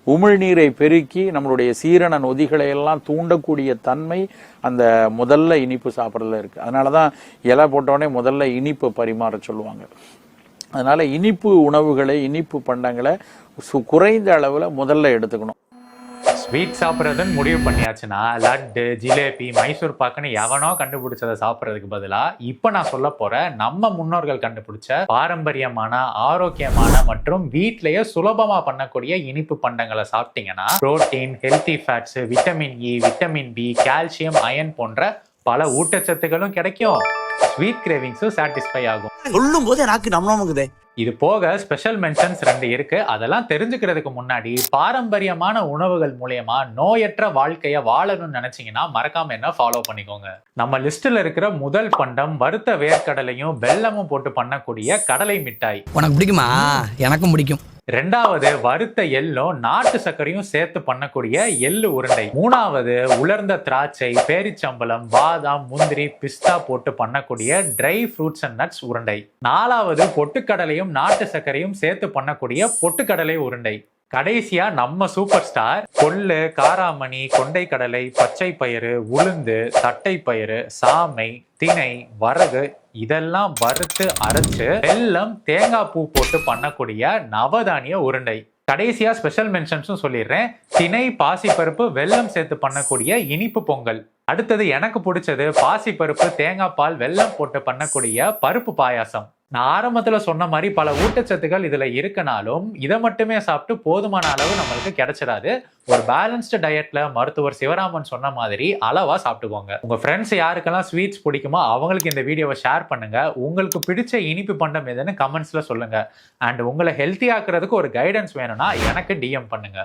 உமிழ்நீரை பெருக்கி நம்மளுடைய சீரண நொதிகளை எல்லாம் தூண்டக்கூடிய தன்மை அந்த முதல்ல இனிப்பு சாப்பிட்றதுல இருக்கு. அதனாலதான் இலை போட்டோடனே முதல்ல இனிப்பு பரிமாற சொல்லுவாங்க. அதனால இனிப்பு உணவுகளை, இனிப்பு பண்டங்களை குறைந்த அளவுல முதல்ல எடுத்துக்கணும். ஸ்வீட் சாப்பிட்றதுன்னு முடிவு பண்ணியாச்சுன்னா லட்டு, ஜிலேபி, மைசூர் பாக்குன்னு எவனோ கண்டுபிடிச்சதை சாப்பிட்றதுக்கு பதிலா இப்ப நான் சொல்ல போற நம்ம முன்னோர்கள் கண்டுபிடிச்ச பாரம்பரியமான, ஆரோக்கியமான மற்றும் வீட்லயே சுலபமா பண்ணக்கூடிய இனிப்பு பண்டங்களை சாப்பிட்டீங்கன்னா protein, healthy fats, vitamin E, vitamin B, calcium, iron போன்ற பல ஊட்டச்சத்துக்களும் கிடைக்கும். ஸ்வீட் கிரேவிங்ஸும் சாட்டிஸ்ஃபை ஆகும். சொல்லும் போதே நாக்கு நம்மளுக்குதே. இது போக ஸ்பெஷல் மென்ஷன்ஸ் 2 இருக்கு. அதெல்லாம் தெரிஞ்சுக்கிறதுக்கு முன்னாடி பாரம்பரியமான உணவுகள் மூலமா நோயற்ற வாழ்க்கைய வாழணும்னு நினைச்சீங்கன்னா மறக்காம என்ன ஃபாலோ பண்ணிக்கோங்க. நம்ம லிஸ்ட்ல இருக்கிற முதல் பண்டம் வறுத்த வேர்க்கடலையும் வெல்லமும் போட்டு பண்ணக்கூடிய கடலை மிட்டாய். உனக்கு பிடிக்குமா? எனக்கும் பிடிக்கும். 2வது வறுத்த எள்ளும் நாட்டு சர்க்கரையும் சேர்த்து பண்ணக்கூடிய எள்ளு உருண்டை. 3வது உலர்ந்த திராட்சை, பேரிச்சம்பழம், பாதாம், முந்திரி, பிஸ்தா போட்டு பண்ணக்கூடிய ட்ரை ஃப்ரூட்ஸ் அண்ட் நட்ஸ் உருண்டை. 4வது பொட்டுக்கடலையும் நாட்டு சர்க்கரையும் சேர்த்து பண்ணக்கூடிய பொட்டுக்கடலை உருண்டை. கடைசியா நம்ம சூப்பர் ஸ்டார் கொள்ளு, காராமணி, கொண்டை கடலை, பச்சை பயிறு, உளுந்து, தட்டை பயிறு, சாமை, திணை, வரகு இதெல்லாம் வறுத்து அரைச்சு வெல்லம், தேங்காய் பூ போட்டு பண்ணக்கூடிய நவதானிய உருண்டை. கடைசியா ஸ்பெஷல் மென்ஷன்ஸும் சொல்லிடுறேன். திணை, பாசிப்பருப்பு, வெல்லம் சேர்த்து பண்ணக்கூடிய இனிப்பு பொங்கல். அடுத்தது எனக்கு பிடிச்சது பாசிப்பருப்பு, தேங்காய் பால், வெல்லம் போட்டு பண்ணக்கூடிய பருப்பு பாயாசம். நான் ஆரம்பத்துல சொன்ன மாதிரி பல ஊட்டச்சத்துக்கள் இதுல இருக்கனாலும் இதை மட்டுமே சாப்பிட்டு போதுமான அளவு நம்மளுக்கு கிடைச்சிடாது. ஒரு பேலன்ஸ்டு டயட்ல மருத்துவர் சிவராமன் சொன்ன மாதிரி அளவா சாப்பிட்டுக்கோங்க. உங்க ஃப்ரெண்ட்ஸ் யாருக்கெல்லாம் ஸ்வீட்ஸ் பிடிக்குமோ அவங்களுக்கு இந்த வீடியோவை ஷேர் பண்ணுங்க. உங்களுக்கு பிடிச்ச இனிப்பு பண்டம் எதுன்னு கமெண்ட்ஸ்ல சொல்லுங்க. அண்ட் உங்களை ஹெல்த்தி ஆக்குறதுக்கு ஒரு கைடன்ஸ் வேணும்னா எனக்கு டிஎம் பண்ணுங்க.